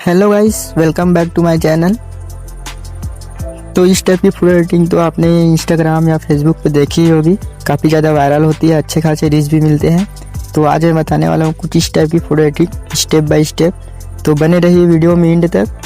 Hello guys, welcome back to my channel. तो इस टाइप की फोटो एडिटिंग तो आपने इंस्टाग्राम या फेसबुक पे देखी ही होगी, काफ़ी ज़्यादा वायरल होती है, अच्छे खासे रीच भी मिलते हैं। तो आज मैं बताने वाला हूँ कुछ इस टाइप की photo editing step by step. तो बने रहिए वीडियो में एंड तक।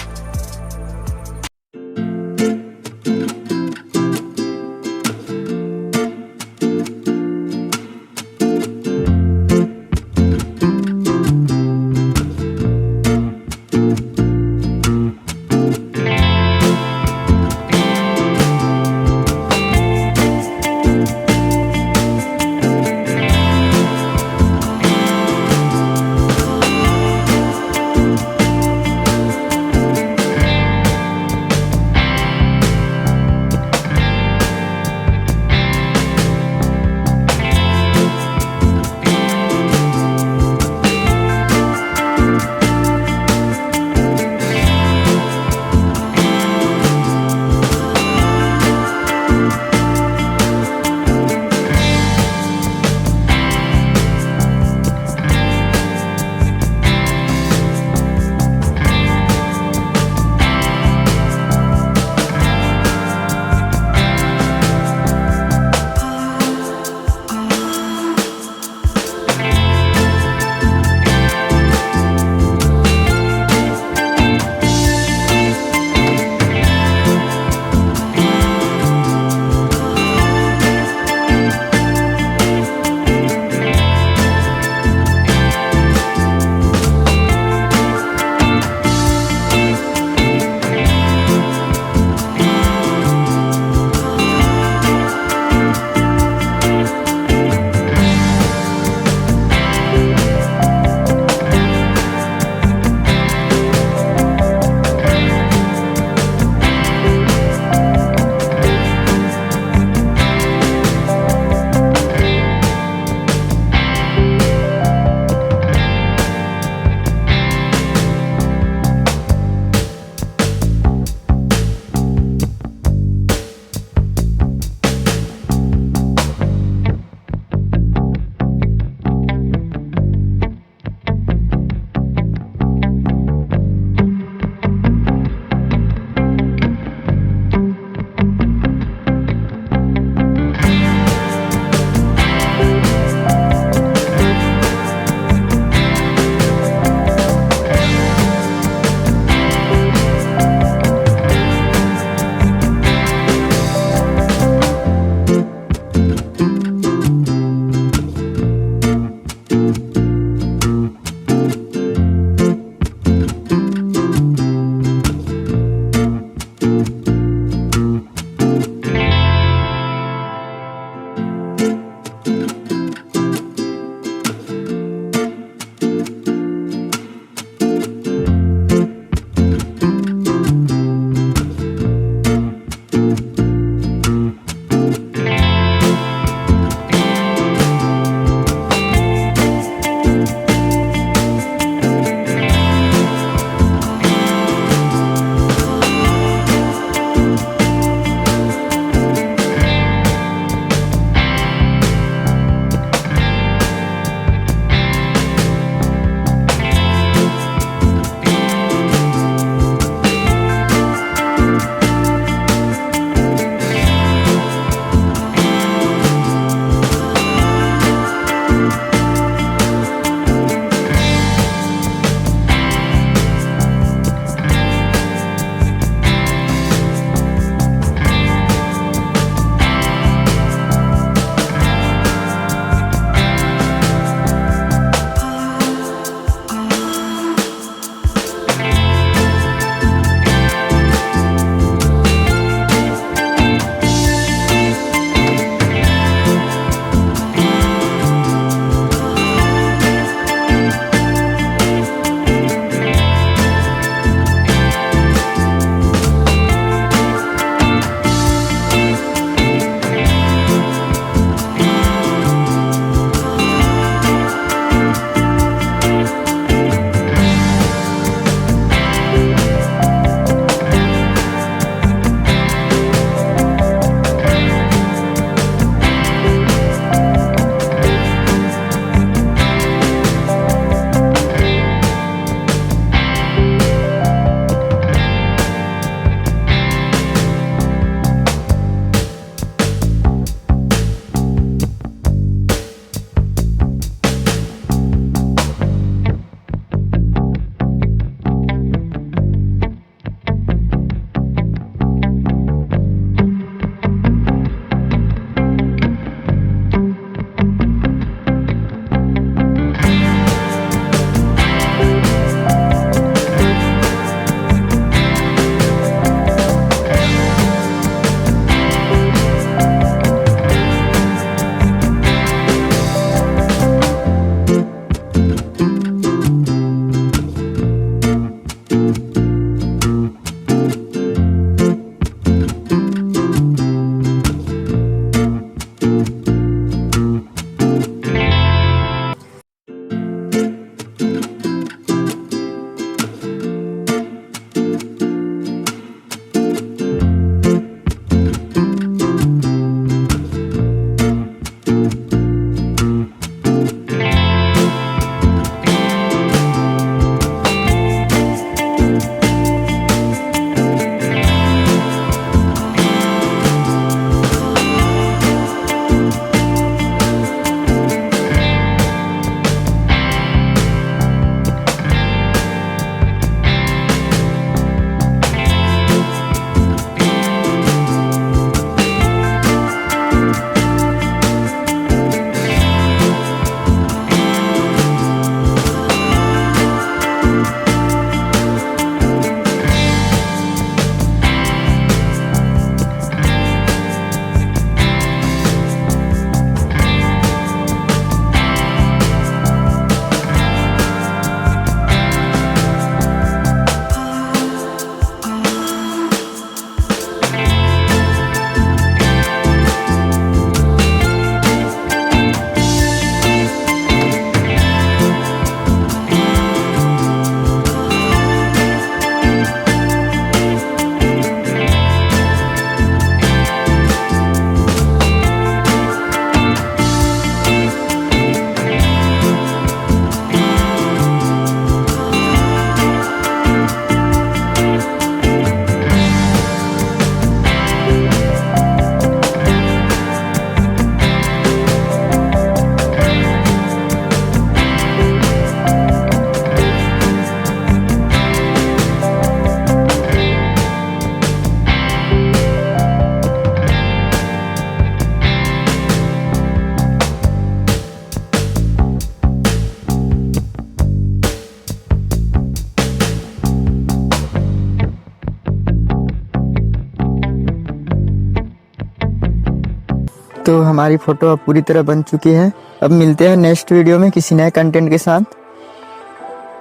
तो हमारी फ़ोटो अब पूरी तरह बन चुकी है। अब मिलते हैं नेक्स्ट वीडियो में किसी नए कंटेंट के साथ।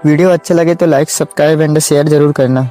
वीडियो अच्छा लगे तो लाइक, सब्सक्राइब एंड शेयर ज़रूर करना।